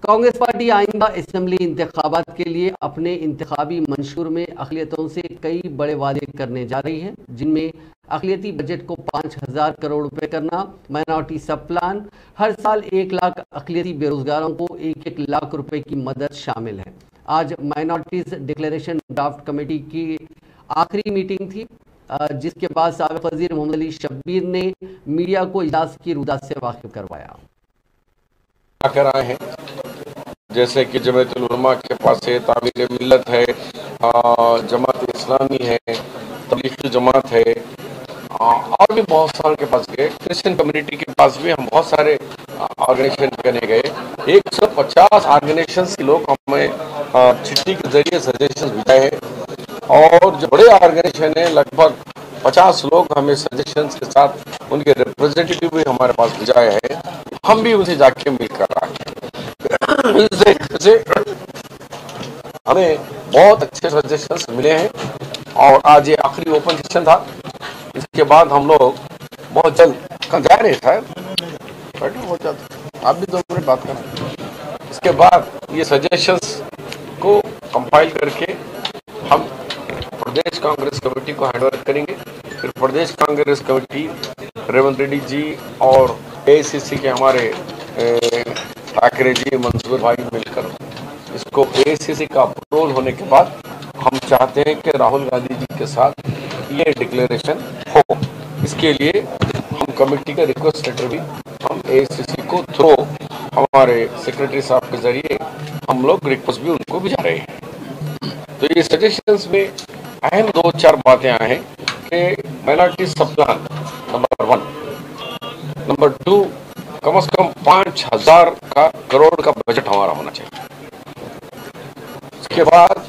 Congress party आइंदा assembly इंतखाबात के लिए अपने इंतखाबी मंशूर में अक़लियतों से कई बड़े वादे करने जा रही है, जिनमें अक़लियती बजट को 5,000 करोड़ रुपए करना, माइनॉरिटी सब प्लान, हर साल 1 लाख अक़लियती बेरोजगारों को 1-1 लाख रुपए की मदद शामिल है। आज माइनॉरिटीज डिक्लेरेशन ड्राफ्ट कमेटी की आखिरी मीटिंग थी, जिसके बाद साबिक़ वज़ीर मोहम्मद अली शब्बीर ने मीडिया को इजलास की रुदात से वाकिफ करवाया। आकर आए हैं, जैसे कि जमात उलमा के पास है, ताबीर मिल्लत है, जमात इस्लामी है, तबलीगी जमात है, और भी बहुत सारे के पास गए। क्रिश्चियन कम्युनिटी के पास भी हम बहुत सारे ऑर्गेनाइजेशन करने गए। 150 ऑर्गेनाइजेशन के लोग हमें चिट्ठी के जरिए सजेशन भेजे हैं, और जो बड़े ऑर्गेनाइजेशन है लगभग 50 लोग हमें सजेशन के साथ उनके रिप्रेजेंटेटिव भी हमारे पास भेजाए हैं। हम भी उनसे जाके मिलकर आए। हमें बहुत अच्छे सजेशंस मिले हैं, और आज ये आखिरी ओपन सेशन था। इसके बाद हम लोग बहुत जल्द कहाँ जा रहे हैं शायद, आप भी 2 मिनट बात करें। इसके बाद ये सजेशंस को कंपाइल करके हम प्रदेश कांग्रेस कमेटी को हैंड ओवर करेंगे। फिर प्रदेश कांग्रेस कमेटी रेवंत रेड्डी जी और एआईसीसी के हमारे ठाकरे जी, मंसूर भाई मिलकर इसको एआईसीसी का अप्रूवल होने के बाद हम चाहते हैं कि राहुल गांधी जी के साथ ये डिक्लेरेशन हो। इसके लिए हम कमेटी का रिक्वेस्ट लेटर भी हम एआईसीसी को थ्रू हमारे सेक्रेटरी साहब के जरिए हम लोग रिक्वेस्ट भी उनको भिजा रहे हैं। तो ये सजेशंस में अहम 2-4 बातें आए हैं कि माइनॉरिटी सब प्लान नंबर 1, नंबर 2 कम से कम 5,000 करोड़ का बजट हमारा होना चाहिए। इसके बाद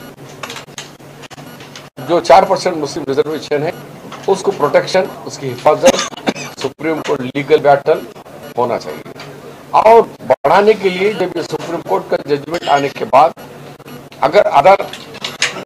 जो 4% मुस्लिम रिजर्वेशन है उसको प्रोटेक्शन, उसकी हिफाजत सुप्रीम कोर्ट लीगल बैटल होना चाहिए, और बढ़ाने के लिए जब ये सुप्रीम कोर्ट का जजमेंट आने के बाद अगर अदर